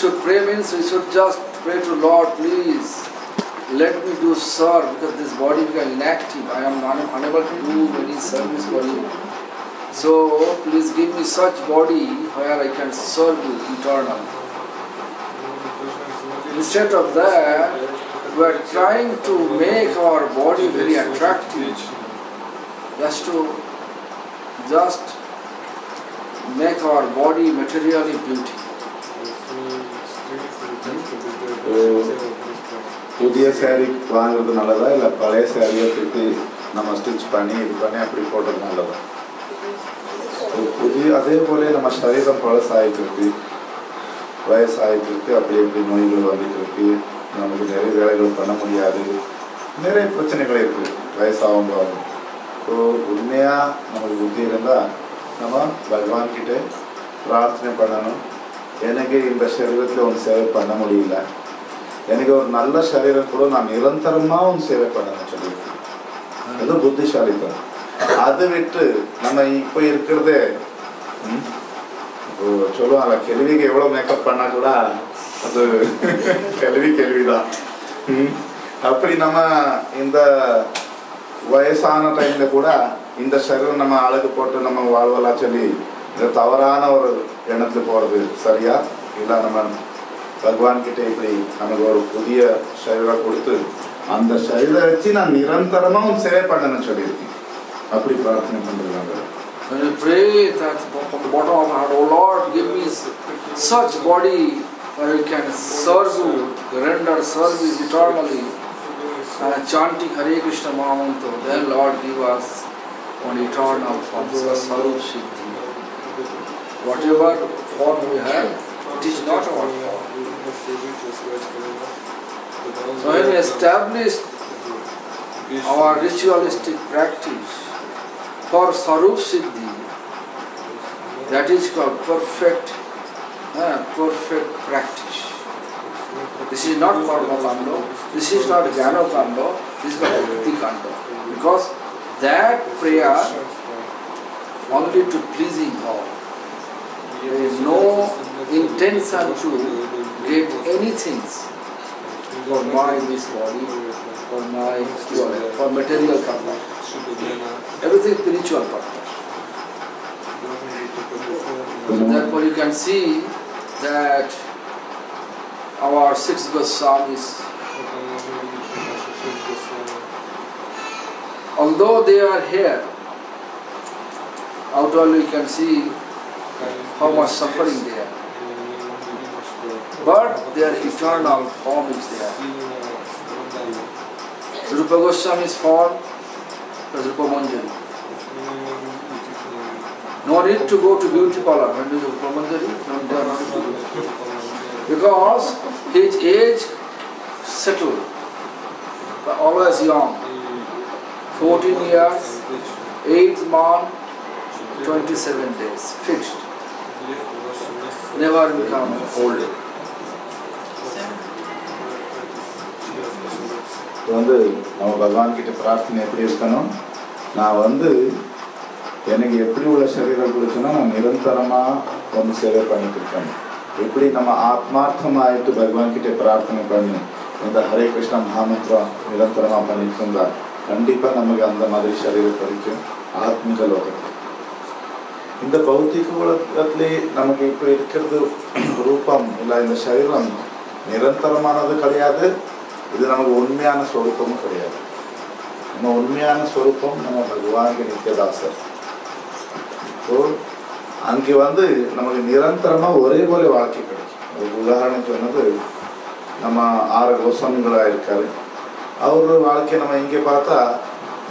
should pray means we should just pray to Lord, please let me do serve, because this body become inactive. I am unable to do any service for you. So please give me such body where I can serve you eternally. Instead of that, we are trying to make our body very attractive, just make our body materially beautiful. புதிய சேரீ வாங்குறது நல்லதா இல்லை பழைய சேரீயை திருப்பி நம்ம stitch பண்ணி இது பண்ணி அப்படி போடுறது நல்லதா? புதிய அதே போல நம்ம சரீரம் பழசாயிட்டு இருக்கு, வயசாயிட்டு இருக்கு, அப்படி எப்படி நோய்கள் வந்துட்டு இருக்கு, நமக்கு நிறைய வேலைகள் பண்ண முடியாது, நிறைய பிரச்சனைகள் இருக்கு வயசாகும் போது. ஸோ உண்மையாக நமக்கு புத்தி இருந்தால் நம்ம பகவான் கிட்டே பிரார்த்தனை பண்ணணும். எனக்கு இந்த சரீரத்தில் ஒன்று சேவை பண்ண முடியல, எனக்கு ஒரு நல்ல சரீரம் கூட நான் நிரந்தரமாக ஒன்று சேவை பண்ணணும்னு சொல்லியிருக்கேன். அது புத்திசாலித்தனம். அதை விட்டு நம்ம இப்போ இருக்கிறதே இப்போ சொல்லுவாங்க, கேள்விக்கு எவ்வளோ மேக்கப் பண்ணால் கூட அது கேள்விதான். அப்படி நம்ம இந்த வயசான டைமில் கூட இந்த சரீரம் நம்ம அழகு போட்டு நம்ம வாழ்வெல்லாம் சொல்லி இந்த தவறான ஒரு எண்ணத்தில் போகிறது சரியா இல்லை? நம்ம பகவான் கிட்டே இப்படி நமக்கு ஒரு புதிய சரீரம் கொடுத்து அந்த சரீரம் வச்சு நான் நிரந்தரமாக சேவை பண்ணணும்னு சொல்லியிருக்கேன். அப்படி பிரார்த்தனை பண்ணுறாங்க. When you pray that from the bottom of my heart, oh Lord, give me such body where I can serve you, render service eternally, chanting Hare Krishna Mahamantra, then Lord give us one eternal form, Sarup Siddhi. Whatever form we have, it is not our form. So when we establish our ritualistic practice for Sarup Siddhi, that is called perfect practice. This is not Karma Kanda, this is not Jnana Kanda, this is called Bhakti Kanda. Because that prayer only to pleasing God. There is no intention to get anything for my this body, for material purpose. Everything spiritual purpose. So therefore you can see that our 6 Goswamis, although they are here, outwardly you can see how much suffering they are, but their eternal form is there. Rupa Goswami's form is Rupa Manjari. No need to go to beauty parlor. When do you Rupa Manjari? No, they are not to go. Because his age settled, but always young. 14 years, 8th month, 27 days, fixed. Never become old. வந்து நம்ம பகவான் கிட்ட பிரார்த்தனை எப்படி இருக்கணும்? நான் எனக்கு எப்படி உள்ள சரீரம் கொடுத்தோன்னா நான் நிரந்தரமாக ஒன்று சேவை பண்ணிட்டு இருக்கேன். எப்படி நம்ம ஆத்மார்த்தமாயிட்டு பகவான் கிட்ட பிரார்த்தனை பண்ணி இந்த ஹரே கிருஷ்ணா மகாமந்திரம் நிரந்தரமாக பண்ணிட்டு இருந்தா கண்டிப்பாக நமக்கு அந்த மாதிரி சரீரம் கிடைக்கும் ஆத்மிக லோகத்தில். இந்த பௌத்திக உலகத்திலே நமக்கு இப்படி இருக்கிறது ரூபம் இல்லை, இந்த சரீரம் நிரந்தரமானது கிடையாது. இது நமக்கு உண்மையான ஸ்வரூபமும் கிடையாது. நம்ம உண்மையான ஸ்வரூபம் நம்ம பகவானுக்கு நித்தியதாசர். ஸோ அங்கே நமக்கு நிரந்தரமாக ஒரே போல வாழ்க்கை கிடைக்கும். ஒரு உதாரணம் சொன்னது நம்ம 6 கோஸ்வாமிகளாக இருக்காரு. அவர் வாழ்க்கை நம்ம இங்கே பார்த்தா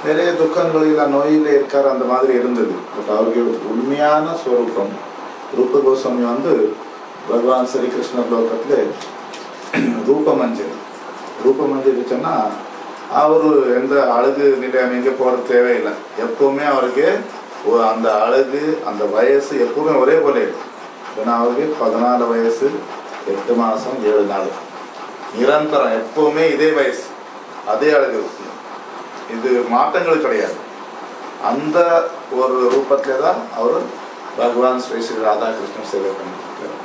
நிறைய துக்கங்கள் இல்லை, நோயில் இருக்கார், அந்த மாதிரி இருந்தது. பட் அவருக்கு உண்மையான ஸ்வரூபம் ரூப கோஸ்வாமி பகவான் ஸ்ரீகிருஷ்ணர் லோகத்தில் ரூபமஞ்சரி. ரூபமஞ்சரி சொன்னால் அவர் எந்த அழகு நிலையம் எங்கே போகிறது தேவையில்லை. எப்போவுமே அவருக்கு அந்த அழகு அந்த வயசு எப்பவுமே ஒரே போல இருக்கு. ஏன்னா அவருக்கு 14 வயசு 8 மாதம் 7 நாள் நிரந்தரம் எப்பவுமே இதே வயசு அதே அழகு இருக்கு. இது மாற்றங்கள் கிடையாது. அந்த ஒரு ரூபத்திலே தான் அவர் பகவான் ஸ்ரீ ஸ்ரீ ராதாகிருஷ்ணன் சேவை பண்ணிட்டு இருக்கார்.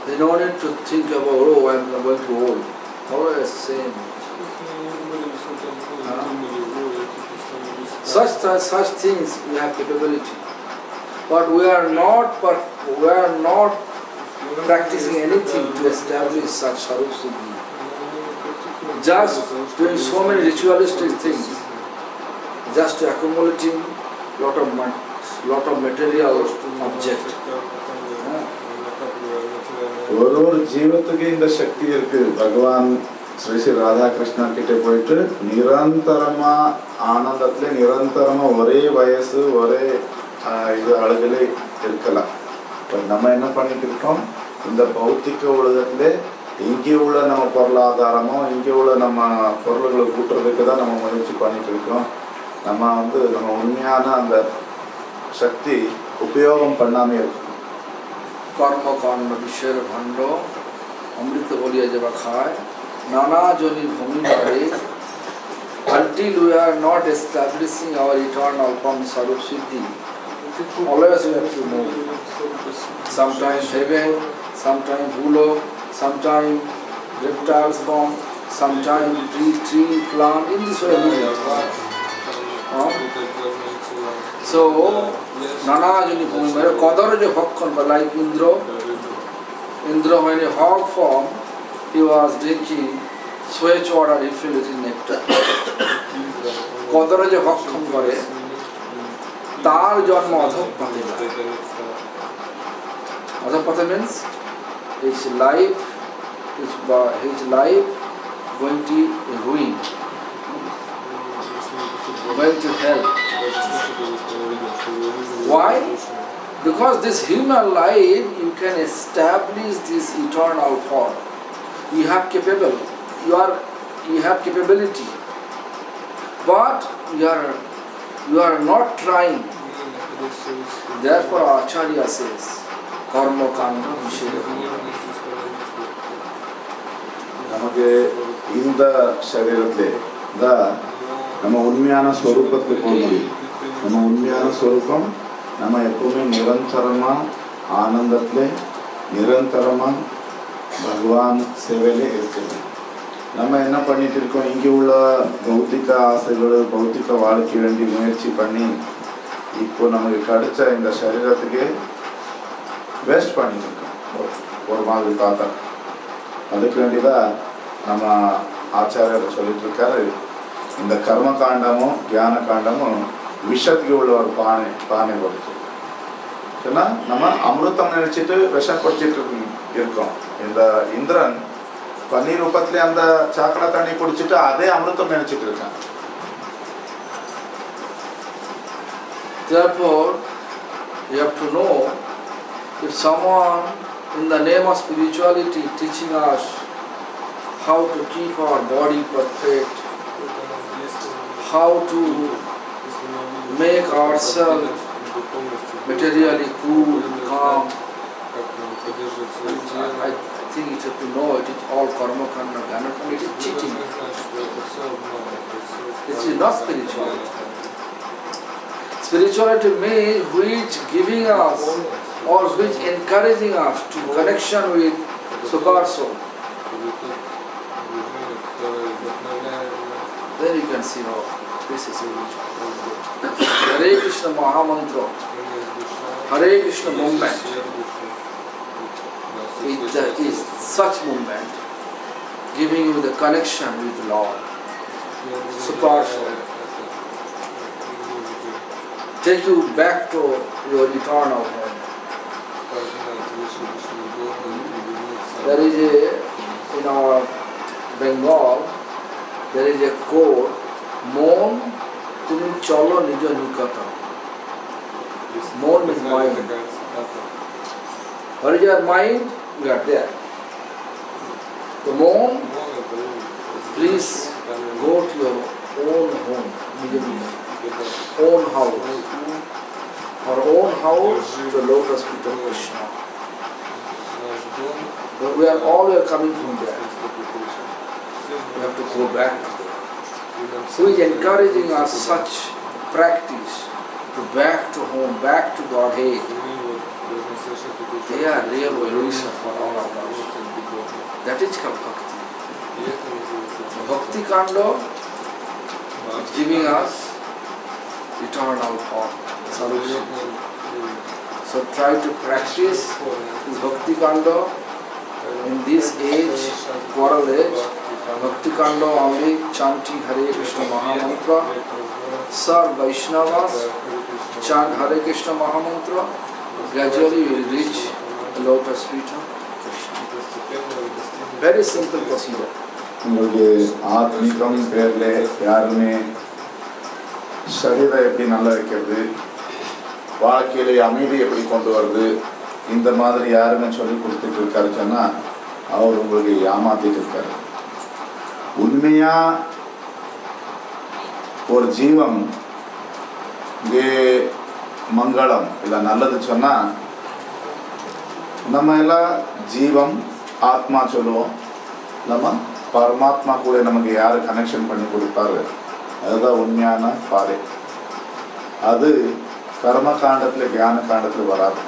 They don't need to think about, oh, I'm going to old. Always same. Such things we have capability. But we are not practicing anything to establish such Sarup Siddhi. Just doing so many ritualistic things, just accumulating lot of material object. ஒரு ஜீவத்துக்கு இந்த சக்தி இருக்கு. பகவான் ஸ்ரீ ஸ்ரீ ராதாகிருஷ்ணா கிட்ட போயிட்டு நிரந்தரமா ஆனந்தத்துல நிரந்தரமா ஒரே வயசு ஒரே இது அழகுல இருக்கலாம். நம்ம என்ன பண்ணிட்டு இருக்கோம், இந்த பௌத்திக உலகத்திலே இங்கே உள்ள நம்ம பொருளாதாரமோ இங்கே உள்ள நம்ம பொருள்களை கூட்டுறதுக்கு தான் நம்ம முயற்சி பண்ணிட்டு இருக்கோம். நம்ம நம்ம உண்மையான அந்த சக்தி உபயோகம் பண்ணாமே இருக்கும். কর্ম কাণ্ড বিশ্বের ভণ্ড অমৃত বলিয়া যাবা খায় নানা জনি ভূমি নারে until we are not establishing our eternal form Sarup Siddhi, always we have to move. Sometimes heaven, sometimes Bhulok, sometimes reptiles form, sometimes tree, plant, in this way we move. So, Nana Jani Bhumi, Kadara je Bhakkan, like Indra when a hog form, he was drinking sweat water, he filled it in nectar. Kadara je Bhakkan kore, tar janma adhapate. Adhapate means his life going to ruin, going to hell. Why? Because this human life, you can establish this eternal form. You have capability, but you are not trying. Therefore, Acharya says, Karma Kanda Vishaya. நமக்கு இந்த சரீரத்திலே நம்ம உண்மையான ஸ்வரூபத்துக்கு போக முடியும். நம்ம உண்மையான ஸ்வரூபம் நம்ம எப்பவுமே நிரந்தரமா ஆனந்தத்திலே நிரந்தரமா பகவான் சேவையிலே இருக்குது. நம்ம என்ன பண்ணிட்டு இருக்கோம், இங்கே உள்ள பௌத்திக ஆசைகள் பௌத்திக வாழ்க்கை வேண்டி முயற்சி பண்ணி இப்போ நமக்கு கிடைச்ச இந்த சரீரத்துக்கு வேஸ்ட் பண்ணிட்டு இருக்கோம். ஒரு மாதிரி பார்த்தா அதுக்கு வேண்டிதான் நம்ம ஆச்சாரியர் சொல்லிட்டு இருக்காரு, இந்த கர்ம காண்டமும் ஞான காண்டமும் விஷத்துக்கு உள்ள ஒரு பானை கொடுத்து ஏன்னா நம்ம அமிர்தம் நினைச்சிட்டு விஷம் குடிச்சிட்டு இருக்கோம். இந்த இந்திரன் பன்னீர் ரூபத்திலே அந்த சாக்கடை தண்ணி குடிச்சிட்டு அதே அமிர்தம் நினைச்சிட்டு இருக்கான். Therefore, you have to know, if someone in the name of spirituality teaching us how to keep our body perfect, how to make ourselves materially cool, calm, I think you have to know it is all karma kanda, jnana kanda, it is cheating. It is not spirituality. Spirituality means which giving us or which encouraging us to connection with Super Soul. Then you can see, oh, this is spiritual. Hare Krishna Mahamantra, Hare Krishna movement is such movement giving you the connection with Lord, Super Soul. Take you back to your eternal home. There is in our Bengal, there is a quote, Mon tumi cholo nijo nikata. Mon is mind. What is your mind? You are there. The Mon, please go to your own home, own house. Our own house, the lotus feet of Krishna. But we are coming from there. We have to go back to there. Who is encouraging us such practice to back to home, back to Godhead? They are real evolution for all of us. That is called bhakti. Bhakti Kanda is giving us eternal form, solution. So try to practice this Bhakti Kanda in this age, quarrel age. Bhakti Kanda only chanting Hare Krishna Mahamantra. Serve Vaishnavas, chant Hare Krishna Mahamantra. Gradually you will reach the lotus feet of Krishna. Very simple procedure. உங்களுக்கு ஆத்மீகம் பேர்ல யாருமே சரீரம் எப்படி நல்லா வைக்கிறது, வாழ்க்கையில அமைதி எப்படி கொண்டு வருது, இந்த மாதிரி யாருமே சொல்லி கொடுத்துட்டு இருக்காரு சொன்னா அவர் உங்களுக்கு ஏமாத்திட்டு இருக்காரு. உண்மையா ஒரு ஜீவம் இங்கே மங்களம் இல்லை நல்லது சொன்னா நம்ம எல்லாம் ஜீவம் ஆத்மா சொல்லுவோம். நம்ம பரமாத்மா கூட நமக்கு யாரு கனெக்ஷன் பண்ணி கொடுப்பாரு, அதுதான் உண்மையான பாதை. அது கர்ம காண்டத்துல ஞான காண்டத்துல வராது.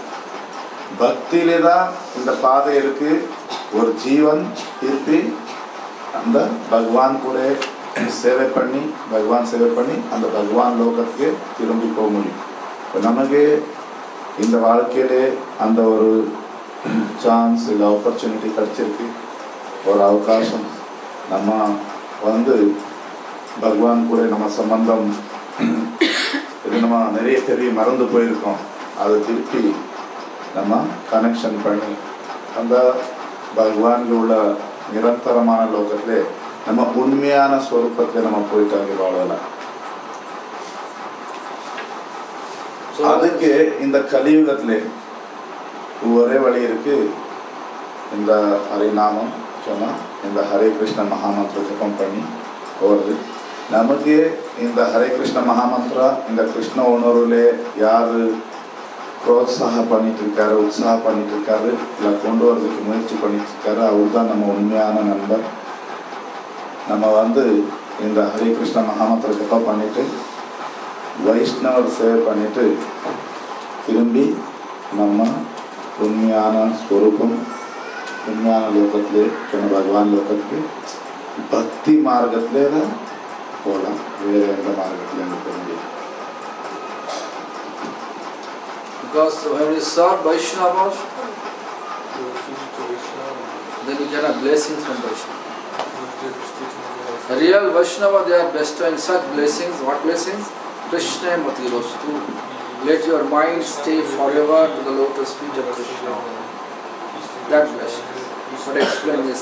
பக்தியிலே தான் இந்த பாதை இருக்கு. ஒரு ஜீவன் திருப்பி அந்த பகவான் கூட சேவை பண்ணி அந்த பகவான் லோகத்துக்கு திரும்பி போக முடியும். இப்போ நமக்கு இந்த வாழ்க்கையிலே அந்த ஒரு சான்ஸ் இல்லை ஆப்பர்ச்சுனிட்டி கிடைச்சிருக்கு, ஒரு அவகாசம். நம்ம பகவான் கூட நம்ம சம்பந்தம் இது நம்ம நிறைய பெரிய மறந்து போயிருக்கோம். அதை திருப்பி நம்ம கனெக்ஷன் பண்ணி அந்த பகவானில் உள்ள நிரந்தரமான லோகத்திலே நம்ம உண்மையான ஸ்வரூபத்தில் நம்ம போயிட்டு அங்கே வாழலாம். அதுக்கு இந்த கலியுகத்திலே ஒரே வழி இருக்கு. இந்த ஹரிநாமம் சொன்னா இந்த ஹரே கிருஷ்ண மகாமந்திர ஜபம் பண்ணி போகிறது. நமக்கு இந்த ஹரே கிருஷ்ண மகாமந்திரா இந்த கிருஷ்ண உணர்வுல யாரு புரோத்சாகம் பண்ணிட்டு இருக்காரு, உற்சாகம் பண்ணிட்டு இருக்காரு, இல்லை கொண்டு வரதுக்கு முயற்சி பண்ணிட்டு இருக்காரு, அவர் தான் நம்ம உண்மையான நண்பர். நம்ம இந்த ஹரே கிருஷ்ண மகாமந்திர ஜபம் பண்ணிட்டு வைஷ்ணவர் சேவை பண்ணிட்டு திரும்பி நம்ம உண்மையான ஸ்வரூபம் உண்மையான லோகத்திலே சொன்ன பகவான் லோகத்துக்கு பக்தி மார்க்கத்திலே தான் போகலாம். வேறு எந்த மார்க்கத்திலே போக முடியும். Because when we serve Vaishnavas, then we get a blessings from Vaishnava. The real Vaishnava, they are bestowing such blessings. What blessings? Krishna Mati Rostu. Let your mind stay forever to the lotus feet of Krishna. That blessing. What I explained is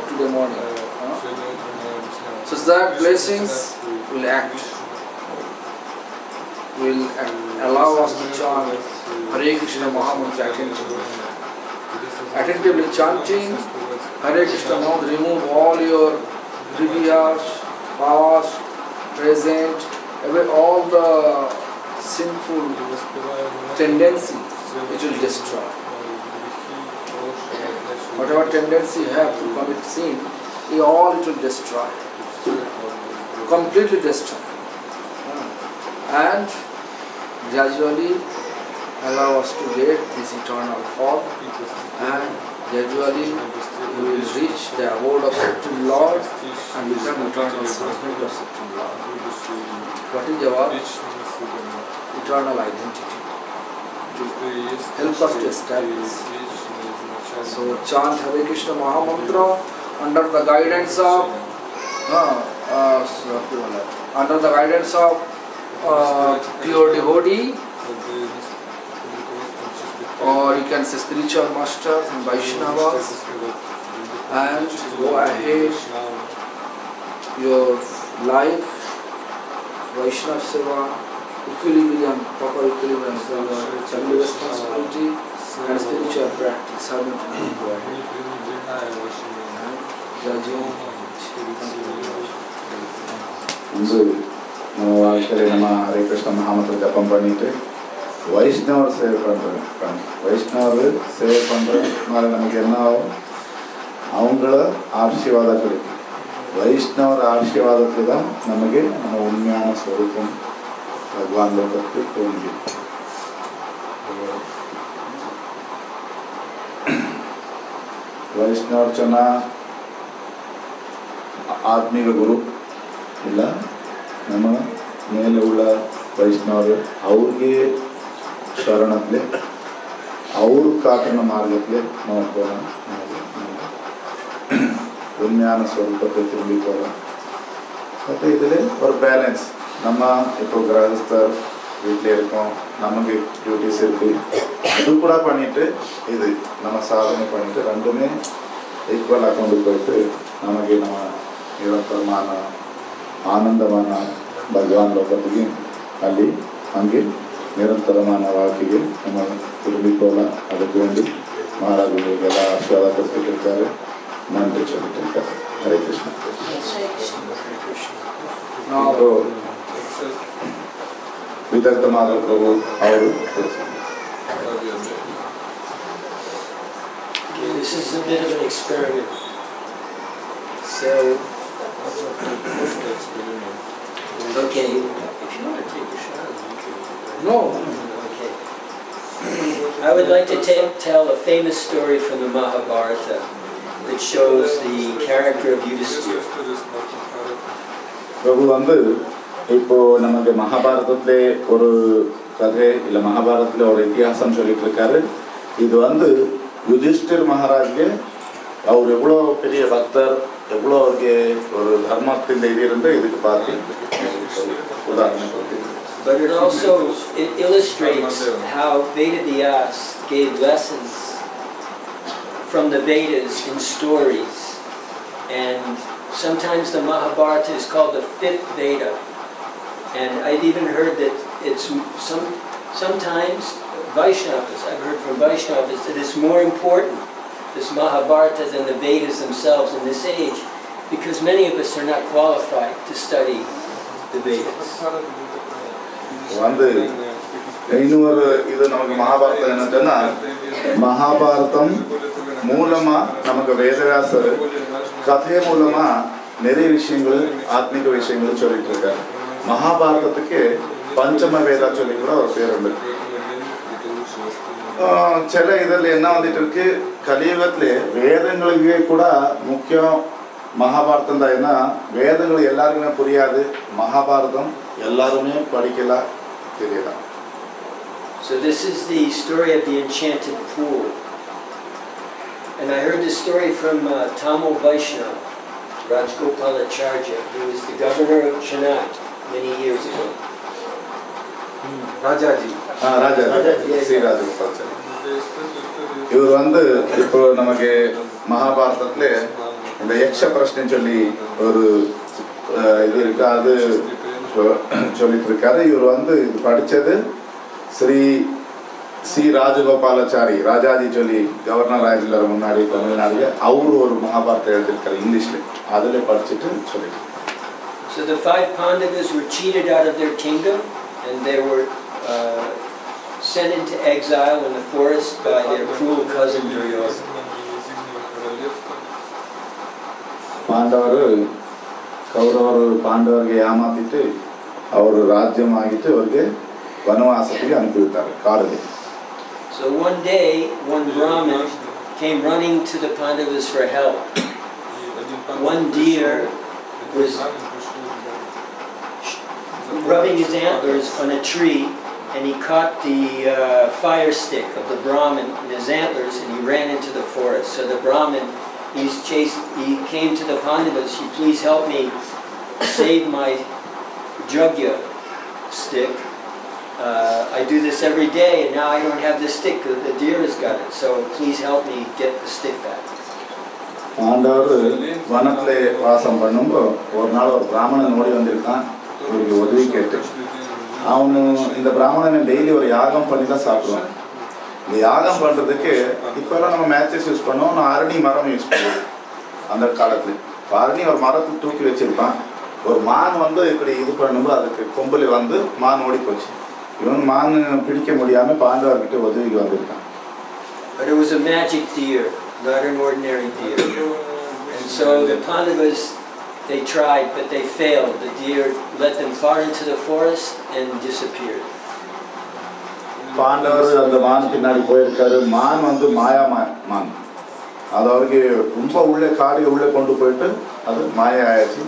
today morning. So that blessings will act. Will allow us to chant Hare Krishna Mahamantra attentively chanting Hare Krishna Mahamantra, remove all your previous, past, present, all the sinful tendency it will destroy. Whatever tendency you have to commit sin, all it will destroy. Completely destroy. And gradually allow us to get this eternal form, and gradually we will reach the abode of Supreme Lord and become eternal servant of Supreme Lord. What is our eternal identity? To help us to establish. So chant Hare Krishna Mahamantra under the guidance of pure devotee, or you can say spiritual masters and Vaishnavas, and go ahead your life, Vaishnava Seva, equilibrium, proper equilibrium, family responsibility and spiritual practice. Go ahead. நம்ம வாழ்க்கையில் நம்ம ஹரே கிருஷ்ண மகாமந்திர ஜபம் பண்ணிட்டு வைஷ்ணவர் சேவை பண்ணுறேன். வைஷ்ணவர் சேவை பண்ணுறதுனால நமக்கு என்ன ஆகும்? அவங்கள ஆசீர்வாதம் கிடைக்கும். வைஷ்ணவர் ஆசீர்வாதத்தில் தான் நமக்கு நம்ம உண்மையான ஸ்வரூபம் பகவான் லோகத்துக்கு தோன்றி. வைஷ்ணவர் சொன்னால் ಆತ್ಮೀಯ ಗುರು ಇಲ್ಲ ನಮ್ಮ ಮೇಲೆ ಉಳ್ಳ ವೈಷ್ಣವರು ಅವ್ರಿಗೆ ಶರಣತ್ಲೆ ಅವರು ಕಾಟಿನ ಮಾರ್ಗತ್ಲೆ ನಾವು போகலாம் உண்மையான ஸ்வரூபத்தை திரும்பி போகலாம் அப்போ இதில் ஒரு பேலன்ஸ் நம்ம இப்போ கிரகஸ்தர் வீட்டில் இருக்கோம் நமக்கு டியூட்டிஸ் இருக்குது அது கூட பண்ணிவிட்டு இது நம்ம சாதனை பண்ணிவிட்டு ரெண்டுமே ஈக்குவலாக கொண்டு போயிட்டு நமக்கு நம்ம நிரந்தரமான ஆனந்தமான பகவான் லோகத்துக்கு அள்ளி அங்கே நிரந்தரமான வாழ்க்கையில் நம்ம திரும்பி போகலாம் அதுக்கு வேண்டி மகாராஜ் உங்களுக்கு எல்லாம் ஆசீர்வாதம் கொடுத்துட்டு இருக்காரு நன்றி சொல்லிட்டு இருக்காரு ஹரே கிருஷ்ணா இப்போ விதர்த்தமாக பிரபு அவரு This is a bit of an experiment. So, okay, if you want to take a shot, you can. No. Okay. I would like to tell a famous story from the Mahabharata that shows the character of Yudhishthira. பிரபு வந்து இப்போ நமக்கு மகாபாரதத்திலே ஒரு கதை இல்லை மகாபாரதத்தில் ஒரு இத்தியாசம் சொல்லிட்டு இருக்காரு. இது வந்து யுதிஷ்டிர் மகாராஜ்ಗೆ அவர் எவ்வளோ பெரிய பக்தர் எவ்வளோ அவருக்கு ஒரு தர்மத்தின் இது இருந்து இதுக்கு பார்த்து உதாரணம் கொடுத்து. But it illustrates how Vedavyas gave lessons from the Vedas in stories, and sometimes the Mahabharata is called the fifth Veda, and I've even heard that it's sometimes Vaishnavas, I've heard from Vaishnavas that it's more important, this Mahabharata, than the Vedas themselves in this age, because many of us are not qualified to study the Vedas. வந்து இன்னொரு இது நமக்கு மகாபாரதம் என்னன்னா மகாபாரதம் மூலமா நமக்கு வேதவியாசர் கதை மூலமா நிறைய விஷயங்கள் ஆத்மீக விஷயங்கள் சொல்லிட்டு இருக்காரு. மகாபாரதத்துக்கு பஞ்சம வேதா சொல்லி கூட ஒரு பேர் உண்டு. சில இதில் என்ன வந்துட்டு இருக்கு கலியுகத்திலே வேதங்களுக்கு கூட முக்கியம் மகாபாரதம் தான். ஏன்னா வேதங்கள் எல்லாருக்குமே புரியாது, மகாபாரதம் எல்லாருமே படிக்கலாம் தெரியலாம். So this is the story of the enchanted pool, and I heard this story from Tamil Vaishnava Rajgopalacharya, who was the governor of Chennai many years ago. Rajaji. Rajaji Sri Rajagopalachari. இவர் வந்து இப்போ நமக்கு மகாபாரதத்துல இந்த யக்ஷ பிரஷ்னம் சொல்லி ஒரு இது இருக்கு, அது சொல்லிட்டு இருக்காரு. இவர் வந்து இது படித்தது ஸ்ரீ ராஜகோபாலாச்சாரி ராஜாஜி சொல்லி கவர்னர் ஆயிருந்தார் முன்னாடி தமிழ்நாடுல. அவரு ஒரு மகாபாரதம் எழுதியிருக்காரு இங்கிலீஷ்ல, அதில் படிச்சுட்டு சொல்லிட்டு. So the five Pandavas were cheated out of their kingdom, and they were sent into exile in the forest by their cruel cousin Duryodhana. ಪಾಂಡವರು ಕೌರವರು ಪಾಂಡವರಿಗೆ ಏಮಾತಿಟ್ಟು ಅವರು ರಾಜ್ಯಮಾಗಿಟ್ಟು ಅವರಿಗೆ ವನವಾಸಕ್ಕೆ ಅನುಪಿರ್ತಾರೆ ಕಾಡಲ್ಲಿ. So one day, one Brahmin came running to the Pandavas for help. One deer was rubbing his antlers on a tree, and he caught the fire stick of the Brahmin in his antlers, and he ran into the forest. So the Brahmin, he came to the Pandavas, "You please help me save my Jagya stick. I do this every day, and now I don't have the stick. The deer has got it. So please help me get the stick back." பாண்டவர் வனத்துல வாசம் பண்ணும்போ ஒரு நாள் ஒரு பிராமணன் ஓடி வந்திருக்கான் இவருக்கு உதவி கேட்டு. அவனு இந்த பிராமணனை டெய்லி ஒரு யாகம் பண்ணி தான் சாப்பிடுவான். இந்த யாகம் பண்ணுறதுக்கு இப்போல்லாம் நம்ம மேட்சஸ் யூஸ் பண்ணோம், நான் அரளி மரம் யூஸ் பண்ணுவோம். அந்த காலத்தில் அரளி ஒரு மரத்தில் தூக்கி வச்சிருப்பான். ஒரு மான் வந்து இப்படி இது பண்ணும்போது அதுக்கு கொம்பில் வந்து மான் ஓடி போச்சு. இவன் மான் பிடிக்க முடியாமல் பாண்டவர்கிட்ட உதவிக்கு வந்திருக்கான். But it was a magic deer, not an ordinary deer. And so the Pandavas, they tried, but they failed. The deer led them far into the forest and disappeared. பாண்டவர் அந்த மான் பின்னாடி போயிருக்காரு. மான் வந்து மாயா மான். ಅದು ಅವ್ರಿಗೆ ತುಂಬ ಒಳ್ಳೆ ಕಾಡಿಗೆ ಒಳ್ಳೆ ಕೊಂಡು ಹೋಯ್ತು ಅದು ಮಾಯ ಆಯಿತು.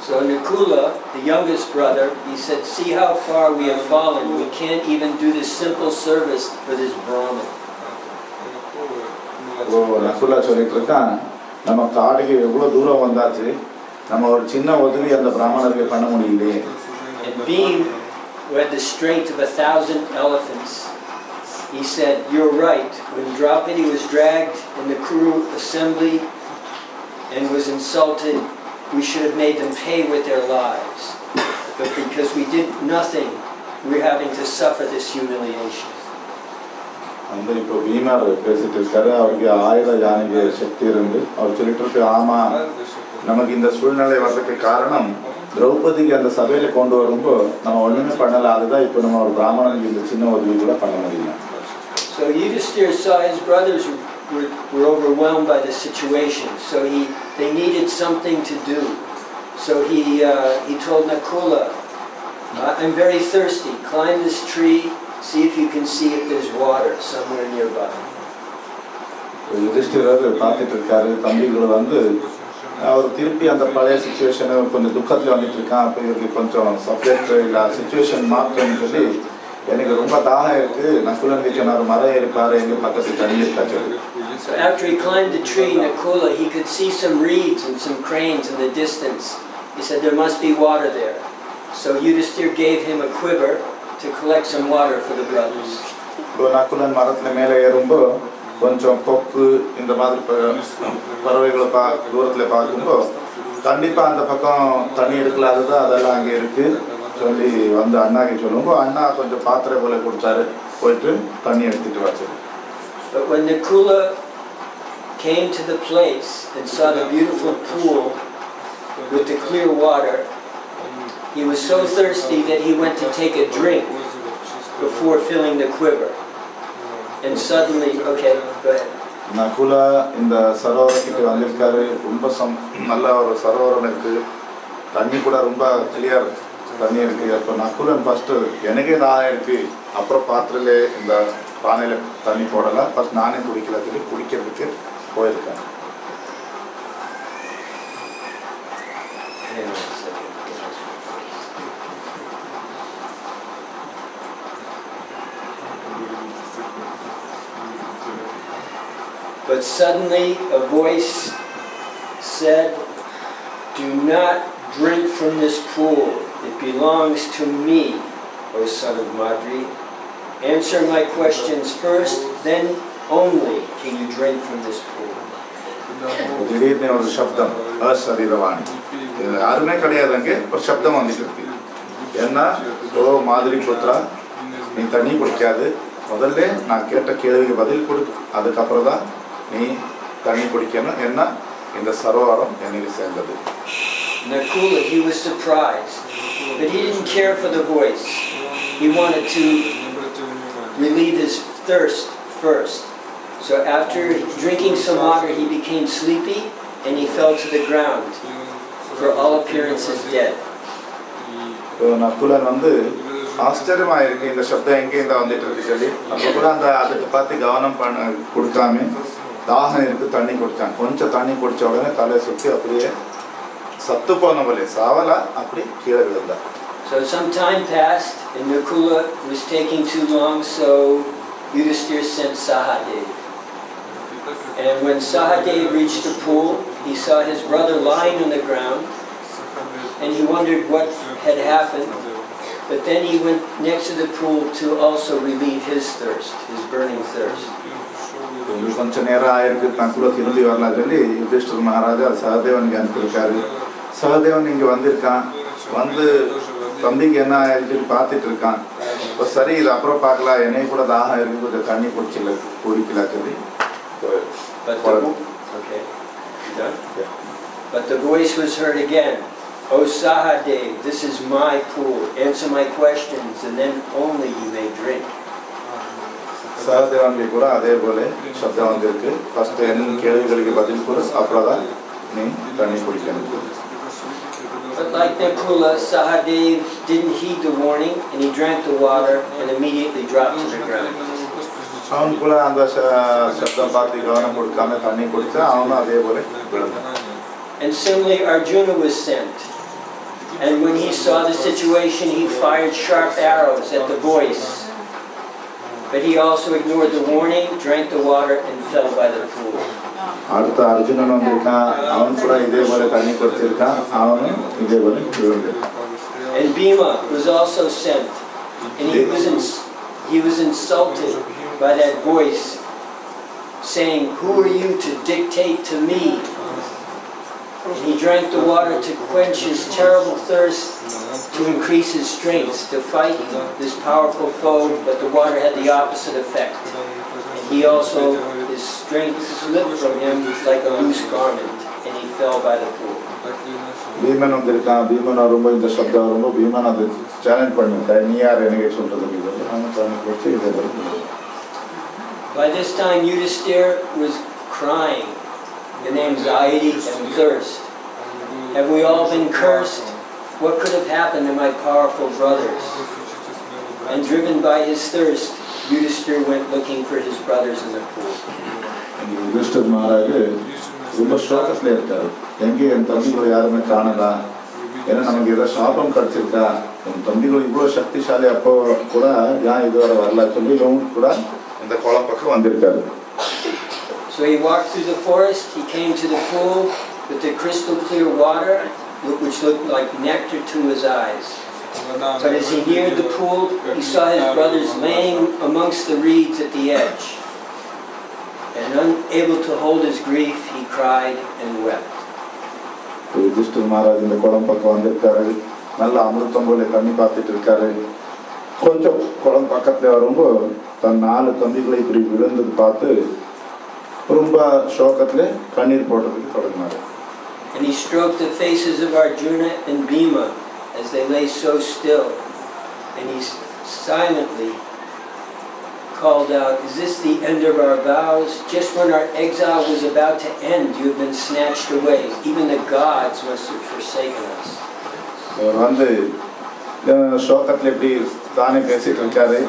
So Nakula, the youngest brother, he said, see how far we have fallen. We can't even do this simple service for this Brahmin. நகுலா சொல்லிட்டு இருக்கான், நம்ம காடுக்கு எவ்வளோ தூரம் வந்தாச்சு, நம்ம ஒரு சின்ன உதவி அந்த பிராமணருக்கு பண்ண முடியலையே. And Bhim, who had the strength of 1,000 elephants, he said, you're right. When Draupadi was dragged in the Kuru assembly and was insulted, we should have made them pay with their lives. But because we did nothing, we're having to suffer this humiliation. அந்த இப்போ பீமர் பேசிட்டு இருக்காரு. அவருக்கு 1000 யானைக்கு சக்தி இருந்து அவர் சொல்லிட்டு இருக்கு, ஆமா நமக்கு இந்த சூழ்நிலை வர்றதுக்கு காரணம் திரௌபதிக்கு அந்த சபையில கொண்டு வரும்போது நம்ம ஒண்ணுமே பண்ணல. அதுதான் இப்போ நம்ம ஒரு பிராமணனுக்கு இந்த சின்ன உதவி கூட பண்ண முடியல. So Yudhishthira saw his brothers were overwhelmed by the situation. So they needed something to do. So he told Nakula, I'm very thirsty. Climb this tree. See if you can see if there's water somewhere nearby. யுதிஷ்டிரர் பார்த்துட்டு இருக்காரு. தம்பிகள் வந்து அவர் திருப்பி அந்த பழைய சிச்சுவேஷனை கொஞ்சம் துக்கத்தில் வந்துட்டு இருக்கான். அப்போ இவருக்கு கொஞ்சம் சப்ஜெக்ட் இல்லை சிச்சுவேஷன் மாற்றம்னு சொல்லி எனக்கு ரொம்ப தாகம் இருக்கு. நகுலன் சொன்னார், மரம் ஏறிப்பாரு, எங்க பக்கத்து தண்ணி இருக்காச்சு. So after he climbed the tree, Nakula, he could see some reeds and some cranes in the distance. He said there must be water there. So Yudhishthira gave him a quiver to collect some water for the brothers. Nakulan மரத்துல மேலே ஏறும்போது கொஞ்சம் கொக்கு இந்த மாதிரி பறவைகளை தூரத்தில் பார்க்கும்போது கண்டிப்பாக அந்த பக்கம் தண்ணி எடுக்கல, அதுதான் அதெல்லாம் அங்கே இருக்கு சொல்லி வந்து அண்ணாக்கு சொல்லும்போது அண்ணா கொஞ்சம் பாத்திரை போல கொடுத்தாரு, போயிட்டு தண்ணி எடுத்துட்டு வச்சு. But when Nakula came to the place and saw the beautiful pool with the clear water, he was so thirsty that he went to take a drink before filling the quiver. And suddenly, okay, go ahead. நகுலா இந்த சரோவரத்துக்கு வந்திருக்காரு. ரொம்ப நல்ல ஒரு சரோவரம் இருக்கு, தண்ணி கூட ரொம்ப clear தண்ணி இருக்கு. அப்போ நகுலன் ஃபர்ஸ்ட் எனக்கே தாகம் இருக்கு, அப்புறம் பாத்திரல இந்த பானையில தண்ணி போடலாம், ஃபர்ஸ்ட் நானே குடிக்கல சொல்லி குடிக்கிறதுக்கு போயிருக்கேன். But suddenly a voice said, do not drink from this pool. It belongs to me, O son of Madri. Answer my questions first, then only can you drink from this pool. திடீர்னு ஒரு சப்தம், அசரீரவாணி, யாருமே கிடையாது, அங்கே ஒரு சப்தம் வந்துட்டு இருக்கு. என்ன, ஓ மாதிரி புத்ரா, நீ தண்ணி குடிக்காது, முதல்ல நான் கேட்ட கேள்விக்கு பதில் கொடு, அதுக்கப்புறம் தான் நீ தண்ணி குடிக்கணும். என்ன, இந்த சரோவரம் எனக்கு சேர்ந்தது. Nakula, he was surprised, but he didn't care for the voice. He wanted to relieve his thirst first. So after drinking some water, he became sleepy and he fell to the ground, for all appearances dead. Nakulan வந்து ஆச்சரியமா இருக்கு, இந்த சப்தம் எங்கே இந்த வந்துட்டு இருக்கு சொல்லி அப்போ கூட அந்த அதுக்கு பார்த்து கவனம் பண்ண கொடுக்காம தாகம் இருக்கு தண்ணி குடிச்சான். கொஞ்சம் தண்ணி குடிச்ச உடனே தலையை சுற்றி அப்படியே சத்து போன போல சாவலா அப்படி கீழே விழுந்தா. So some time passed and Nakula was taking too long, so Yudhishthira sent Sahadev. And when Sahadev reached the pool, he saw his brother lying on the ground and he wondered what had happened. But then he went next to the pool to also relieve his thirst, his burning thirst. கொஞ்சம் நேரம் ஆயிருக்கு, நகுல திரும்பி வரலாம் சொல்லி யுதிஷ்டிர மகாராஜா சகதேவனுக்கு அனுப்பியிருக்காரு. சகதேவன் இங்கே வந்திருக்கான், வந்து தம்பிக்கு என்ன ஆயிடுச்சுன்னு பார்த்துட்டு இருக்கான். இப்போ சரி இது அப்புறம் பார்க்கலாம், என்னையும் கூட தாகம் இருக்கு, கொஞ்சம் தண்ணி குடிக்கலாம் சொல்லி. But the voice was heard again. O Sahadev, this is my pool. Answer my questions and then only you may drink. சகதேவனுக்கு கூட அதே போல சப்தம் வந்திருக்கு. ஃபர்ஸ்ட் என்ன கேள்விகளுக்கு பதில் கொடு, அப்புறம் தான் நீ தண்ணி குடிக்கணும். But like Nakula, Sahadev didn't heed the warning and he drank the water and immediately dropped to the ground. அவன் கூட அந்த சப்தம் பார்த்து கவனம் கொடுக்காம தண்ணி குடிச்சா அவனும் அதே போல விழுந்தான். And similarly, Arjuna was sent. And when he saw the situation, he fired sharp arrows at the voice. But he also ignored the warning, drank the water, and fell by the pool. அடுத்த அர்ஜுனன் வந்திருக்கான், அவன் கூட இதே போல தண்ணி குடிச்சிருக்கான், அவனும் இதே போல விழுந்திருக்கான். And Bhima was also sent. And he was insulted by that voice, saying, "Who are you to dictate to me?" And he drank the water to quench his terrible thirst, to increase his strength, to fight this powerful foe, but the water had the opposite effect. And he also, his strength slipped from him like a loose garment, and he fell by the pool. Bheeman வந்திருக்கான், பீமன் வரும்போது இந்த சப்தம் வரும்போது பீமன் அது challenge பண்ணிருக்கான், நீ யார் எனக்கு சொல்றதுக்கு இது அவன் தண்ணி குடிச்சு இதே போல. By this time Yudhisthira was crying in anxiety and thirst. Have we all been cursed? What could have happened to my powerful brothers? And driven by his thirst, Yudhisthira went looking for his brothers in the pool. Yudhishthira Maharaj ரொம்ப சோகத்தில் இருக்காரு. எங்கே என் தம்பிகளை யாருமே காணலா, ஏன்னா நமக்கு ஏதோ சாபம் கிடைச்சிருக்கா, என் தம்பிகள் இவ்வளோ சக்திசாலி அப்போ கூட ஏன் இதுவரை வரல சொல்லி இவங்க கூட இந்த குளம் பக்கம் வந்திருக்காரு. So he walked through the forest, he came to the pool with the crystal clear water, which looked like nectar to his eyes. But as he neared the pool, he saw his brothers laying amongst the reeds at the edge. And unable to hold his grief, he cried and wept. Yudhishthira Maharaj இந்த குளம் பக்கம் வந்திருக்காரு, நல்ல அமிர்தம் போல தண்ணி பார்த்துட்டு இருக்காரு. கொஞ்சம் குளம் பக்கத்துல வரும்போது தன் 4 தம்பிகளை இப்படி விழுந்தது பார்த்து ரொம்ப சோகத்துல கண்ணீர் போடுறதுக்கு தொடங்கினாரு. And he stroked the faces of Arjuna and Bhima as they lay so still, and he silently called out, "Is this the end of our vows? Just when our exile was about to end, you have been snatched away. Even the gods must have forsaken us." வந்து சோகத்துல இப்படி தானே பேசிட்டு இருக்காரு.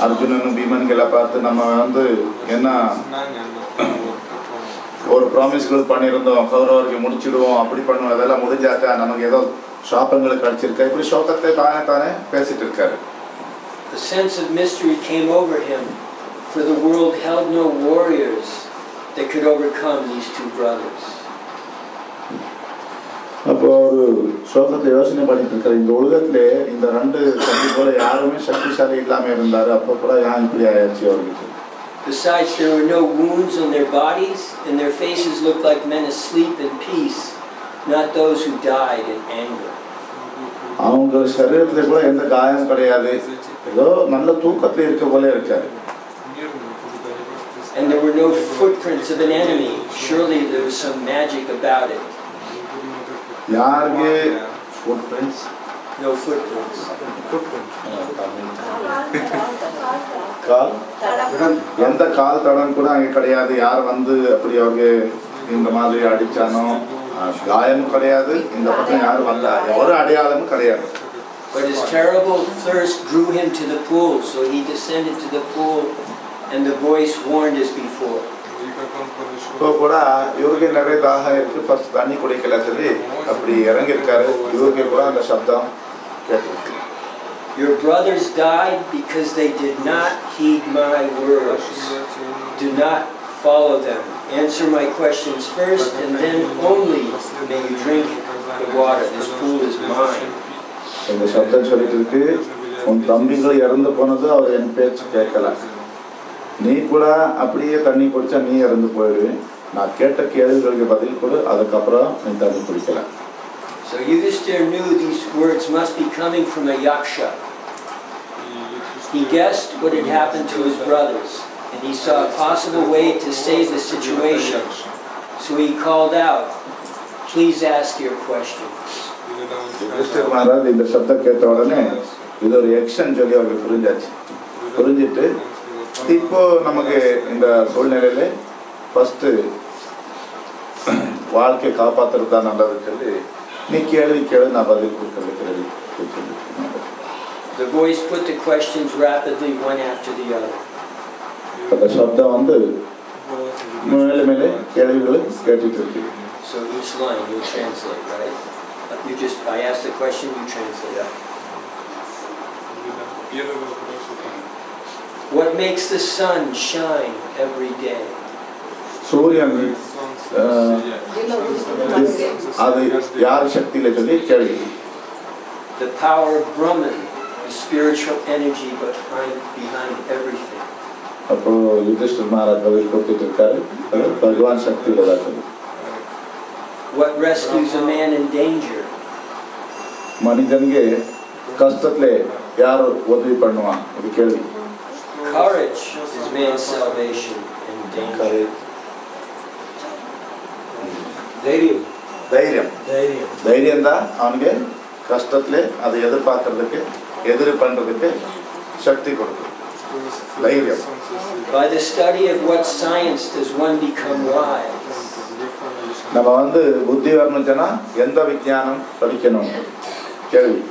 அர்ஜுனனும் பீமன்களை பார்த்து நம்ம வந்து என்ன ஒரு ப்ராமிஸ்கள் பண்ணியிருந்தோம், கௌரவருக்கு முடிச்சிடுவோம், அப்படி பண்ணுவோம், அதெல்லாம் முடிஞ்சாச்சா, நமக்கு ஏதோ சாபங்கள் கிடைச்சிருக்கா, இப்படி சோகத்தை தானே பேசிட்டு இருக்காரு. The sense of mystery came over him, for the world held no warriors that could overcome these 2 brothers. அப்போ ஒரு சோகத்தை யோசனை பண்ணிட்டு இருக்காரு, இந்த உலகத்துல இந்த 2 தம்பி போல யாருமே சக்திசாலி இல்லாம இருந்தாரு, அப்போ கூட ஏன் இப்படி ஆயிடுச்சு அவருக்கு. Besides, there were no wounds on their bodies, and their faces looked like men asleep in peace, not those who died in anger. அவங்க சரீரத்துல கூட எந்த காயம் கிடையாது, ஏதோ நல்ல தூக்கத்துல இருக்க போல இருக்காரு. And there were no footprints of an enemy. Surely there was some magic about it. யாருக்கு footprints? No footprints. கால் எந்த கால் தடம் கூட அங்கே கிடையாது. யார் வந்து அப்படி அவங்க இந்த மாதிரி அடிச்சானோ காயமும் கிடையாது, இந்த பக்கம் யாரும் வந்தா ஒரு அடையாளமும் கிடையாது. But his terrible thirst drew him to the pool, so he descended to the pool, and the voice warned as before. இப்போ கூட இவருக்கு நிறைய தாகம் இருக்கு, ஃபர்ஸ்ட் தண்ணி குடிக்கல சொல்லி அப்படி இறங்கியிருக்காரு. இவருக்கு கூட அந்த சப்தம் கேட்டிருக்கு. Your brothers died because they did not heed my words. Do not follow them. Answer my questions first, and then only may you drink the water. This pool is mine. இந்த சப்தம் சொல்லிட்டு இருக்கு, உன் தம்பிகள் இறந்து போனது அவர் என் பேச்சு கேட்கல, நீ கூட அப்படியே தண்ணி குடிச்சா நீ இறந்து போயிடு, நான் கேட்ட கேள்விகளுக்கு பதில் கொடு, அதுக்கப்புறம் நீ தண்ணி குடிக்கல. So Yudhisthira knew these words must be coming from a yaksha. He guessed what had happened to his brothers, and he saw a possible way to save the situation. So he called out, "Please ask your questions." Yudhishthira Maharaj இந்த சப்தம் கேட்ட உடனே இது ஒரு action சொல்லி அவருக்கு புரிஞ்சாச்சு. புரிஞ்சிட்டு இப்போ நமக்கு இந்த சூழ்நிலையில ஃபர்ஸ்ட் வாழ்க்கையை காப்பாத்துறது தான் நல்லது சொல்லி நீ கேள்வி கேளு, நான் பதில் கொடுக்கறது. The voice put the questions rapidly, one after the other. அந்த சப்தம் வந்து மேலே மேலே கேள்விகளை கேட்டுட்டு இருக்கு. So each line you translate, right? I asked a question, you translate. What makes the sun shine every day? சூரியன் அது யார் சக்தியில சொல்லி கேள்வி. The power of Brahman, the spiritual energy behind everything. அப்போ யுதிஷ்டர் மகாராஜ் பதில் கொடுத்துட்டு இருக்காரு, பகவான் சக்தியில தான் சொல்லி. What rescues a man in danger? மனிதனுக்கு கஷ்டத்துல யார் உதவி பண்ணுவான் இது கேள்வி. Courage is man's salvation in danger. தைரியம் தைரியம் தைரியம் தான் அவனுக்கு கஷ்டத்துல அதை எதிர்பார்க்கறதுக்கு எதிர் பண்றதுக்கு சக்தி கொடுக்கும். தைரியம். By the study of what science does one become wise? நம்ம வந்து புத்தி வரணும்னா எந்த விஞ்ஞானம் படிக்கணும் கேள்வி.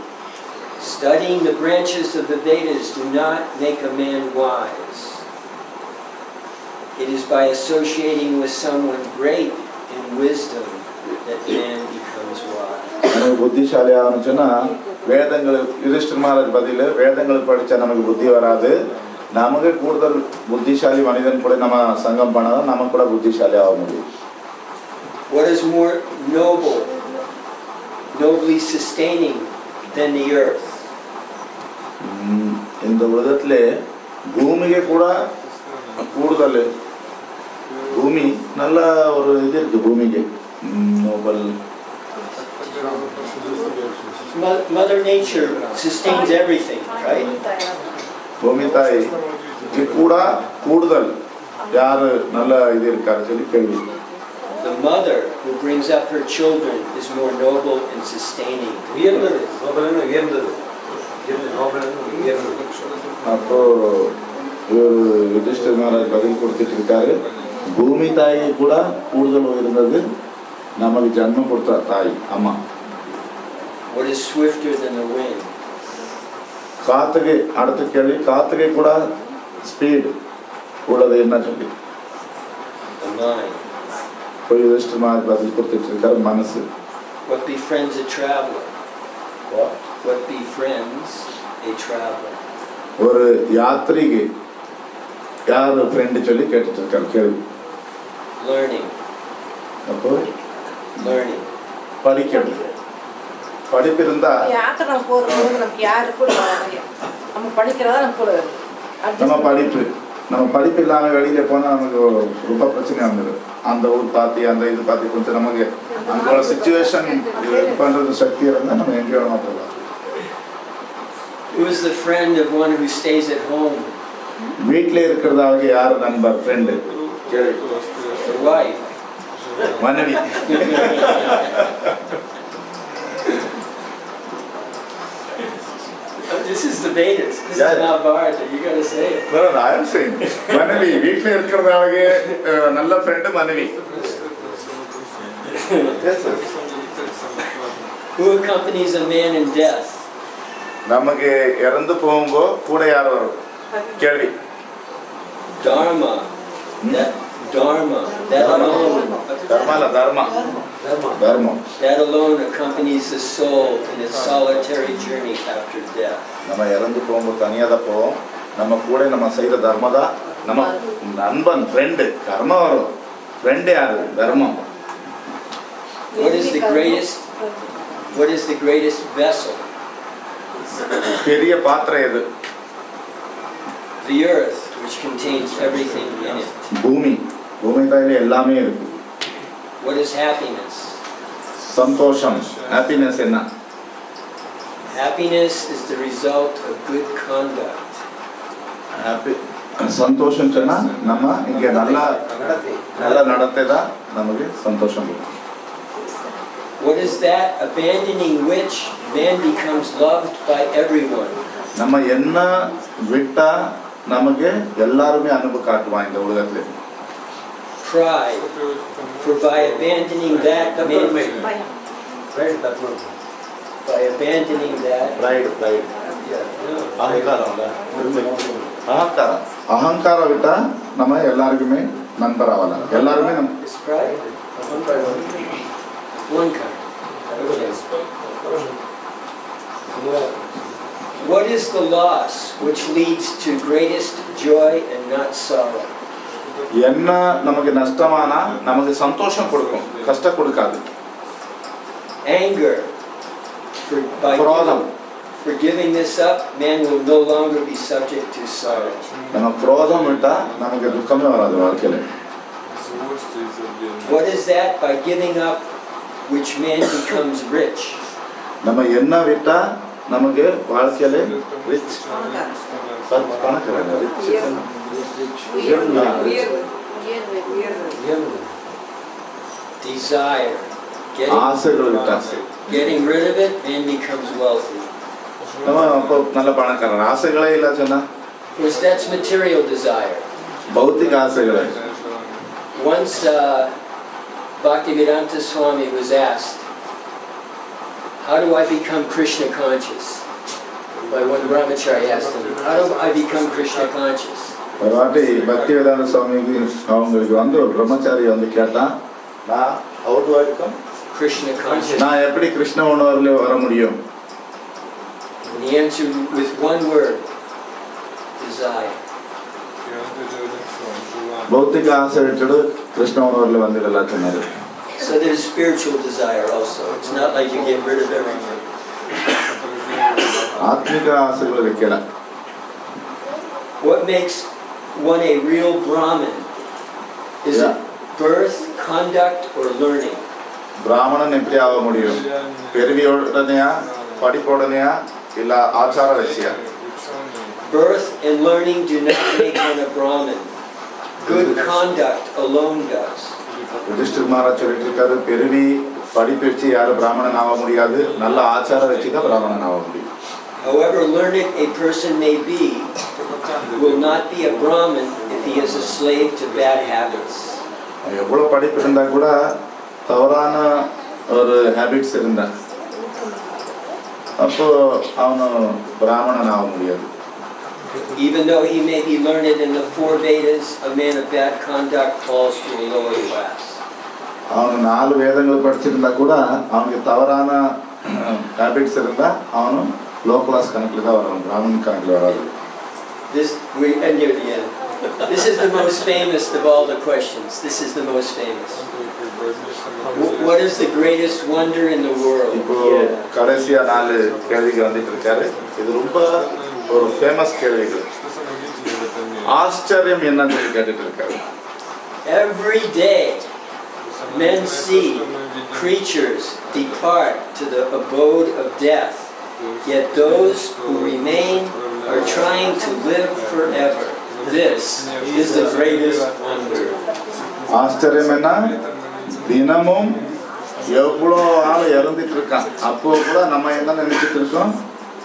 Studying the branches of the Vedas do not make a man wise. It is by associating with someone great in wisdom that man becomes wise. நமக்கு புத்திசாலி ஆகணும்னா வேதங்கள் யுதிஷ்டர் மகாராஜ் பதில் வேதங்கள் படிச்சா நமக்கு புத்தி வராது. நமக்கு கூடுதல் புத்திசாலி மனிதன் கூட நம்ம சங்கம் பண்ணாதான் நமக்கு கூட புத்திசாலி ஆக முடியும். What is more nobly sustaining than the earth? இந்த உலகத்துல பூமிக்கு கூட கூடுதல் பூமி நல்ல ஒரு இது இருக்கு. பூமிக்கு Nobel Mother Nature sustains everything, right? பூமி தாய் கூட கூடுதல் யாரு நல்ல இது இருக்காரு சொல்லி கேள்வி. The mother who brings up her children is more noble and sustaining. அப்போ யுதிஷ்டர் மகாராஜ் பதில் கொடுத்துட்டு இருக்காரு, பூமி தாய் கூட கூடுதல் இருந்தது நமக்கு ஜன்மம் கொடுத்த தாய் அம்மா. What is swifter than the wind? காத்துக்கு அடுத்த கேள்வி, காத்துக்கு கூட ஸ்பீட் உள்ளது என்ன சொல்லி. The mind. இப்போ யுதிஷ்டர் மகாராஜ் பதில் கொடுத்துட்டு இருக்காரு மனசு. What befriends a traveler? What befriends a traveler? ஒரு யாத்ரிக்கு யார் ஃப்ரெண்டு சொல்லி கேட்டுட்டு இருக்காரு கேள்வி. Learning. அப்போ Learning. படிக்கணும். படிப்பு இருந்தா யாத்திரை போகும்போது நமக்கு யாரு கூட நம்ம படிக்கிறதா நம்ம படிப்பு இல்லாம வெளியில போனா நமக்கு ரொம்ப பிரச்சனை வந்தது. அந்த ஊர் பார்த்து அந்த இது பார்த்து கொஞ்சம் நமக்கு அந்த சிச்சுவேஷன் பண்றது சக்தி இருந்தா நம்ம எங்க வேணுமா போகலாம். Who is the friend of one who stays at home? வீட்ல இருக்கிறதாக யார் நண்பர் ஃப்ரெண்டு? The wife. மனைவி. This is the Vedas. This is not Bharata. You got to say it. No, I am saying மனைவி வீட்ல இருக்கிறதாக நல்ல ஃப்ரெண்டு மனைவி. Who accompanies a man in death? நமக்கு இறந்து போகும்போ கூட யார் வரும் கேள்வி. Dharma. Dharma. That alone. Dharma. That alone accompanies the soul in its solitary journey after death. நம்ம இறந்து போகும்போது தனியாக தான் போவோம். நம்ம கூட நம்ம செய்த தர்மம் தான் நம்ம நண்பன் ஃப்ரெண்டு. கர்மம் வரும், ஃப்ரெண்டு யாரு? தர்மம். What is the greatest vessel? பெரிய பாத்திரம் எது? The earth, which contains everything in it. பூமி. பூமி தாயில எல்லாமே இருக்கு. What is happiness? சந்தோஷம். ஹாப்பினஸ் என்ன? Happiness is the result of good conduct. சந்தோஷம் சொன்னா நம்ம இங்க நல்ல நடத்தை தான் நமக்கு சந்தோஷம். What is that? Abandoning which man becomes loved by everyone. நம்ம என்ன விட்டா நமக்கு எல்லாருமே அன்பு காட்டுவாங்க இந்த உலகத்துல. Pride. For by abandoning that man by abandoning that அகங்காரம் விட்டா நம்ம எல்லாருக்குமே நண்பர் ஆகலாம். எல்லாருமே It's pride. One kind. Okay. What is the loss which leads to greatest joy and not sorrow? என்ன நமக்கு நஷ்டமானா நமக்கு சந்தோஷம் கொடுக்கும், கஷ்டம் கொடுக்காது. Anger. For giving this up, man will no longer be subject to sorrow. நம்ம குரோதம் விட்டா நமக்கு துக்கமே வராது வாழ்க்கையில. What is that? By giving up, which man becomes rich. நம்ம என்ன விட்டா நமக்கு வாழ்க்கையில ரிச் Desire. ஆசைகள் விட்டா Getting rid of it, man becomes wealthy. நம்ம அப்போ நல்ல பணக்காரர். ஆசைகளே இல்ல சொன்னா Because that's material desire. பௌத்திக ஆசைகள். Once Bhaktivedanta Swami was asked, how do I become Krishna conscious? By one brahmachari asked him, how do I become Krishna conscious? ஒரு வாட்டி பக்திவேதாந்த சுவாமிக்கு அவங்களுக்கு வந்து ஒரு பிரம்மச்சாரி வந்து கேட்டா, நான் how do I become Krishna conscious? நான் எப்படி கிருஷ்ண உணர்வுல வர முடியும்? And he answered with one word, desire. பௌத்திக ஆசை விட்டுடு கிருஷ்ண உணர்வுல வந்துடலாம் சொன்னாரு. So there's spiritual desire also. It's not like you get rid of everything. ஆத்மிக ஆசைகளை வைக்கல. What makes one a real Brahmin? Is it birth, conduct, or learning? பிராமணன் எப்படி ஆக முடியும்? பெருவியோடனையா, படிப்போடனையா, இல்ல ஆச்சார வச்சியா? Birth and learning do not make one a Brahmin. Good conduct alone does. யுதிஷ்டிர் Maharaj சொல்லிட்டு இருக்காரு, பெருவி படிப்பு வச்சு யாரும் பிராமணன் ஆக முடியாது, நல்ல ஆச்சாரம் வச்சு தான் பிராமணன் ஆக முடியும். However learned a person may be, will not be a Brahmin if he is a slave to bad habits. எவ்வளவு படிப்பு இருந்தா கூட தவறான ஒரு ஹேபிட்ஸ் இருந்தா அப்போ அவனு பிராமணன் ஆக முடியாது. Even though he may be learned in the 4 Vedas, a man of bad conduct falls to a lower class. அவனு 4 வேதங்கள் படிச்சிருந்தா கூட அவனுக்கு தவறான ஹேபிட்ஸ் இருந்தா அவனு லோ கிளாஸ் கணக்குல தான் வரும், பிராமணன் கணக்குல வராது. This we end here again. This is the most famous of all the questions. This is the most famous. What is the greatest wonder in the world? இப்போ கடைசியா 4 கேள்விக்கு வந்துட்டு இருக்காரு. இது ரொம்ப ஒரு ஃபேமஸ் கேள்விகள். ஆச்சரியம் என்னன்னு கேட்டுட்டு இருக்காரு. Every day men see creatures depart to the abode of death, yet those who remain are trying to live forever. This is the greatest wonder. ஆச்சரியம் என்ன? தினமும் எவ்வளோ ஆள் இறந்துட்டு இருக்கான், அப்போ கூட நம்ம என்ன நினைச்சிட்டு இருக்கோம்,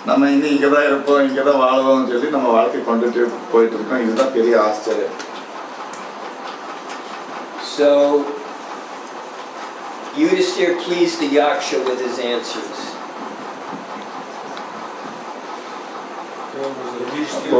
நம்ம இன்னும் இங்கே தான் இருப்போம், இங்கே தான் வாழ்வோம்னு சொல்லி நம்ம வாழ்க்கை கொண்டுட்டு போயிட்டு இருக்கோம். இதுதான் பெரிய ஆச்சரியம். So Yudhishthira pleased the Yaksha with his answers. அப்போ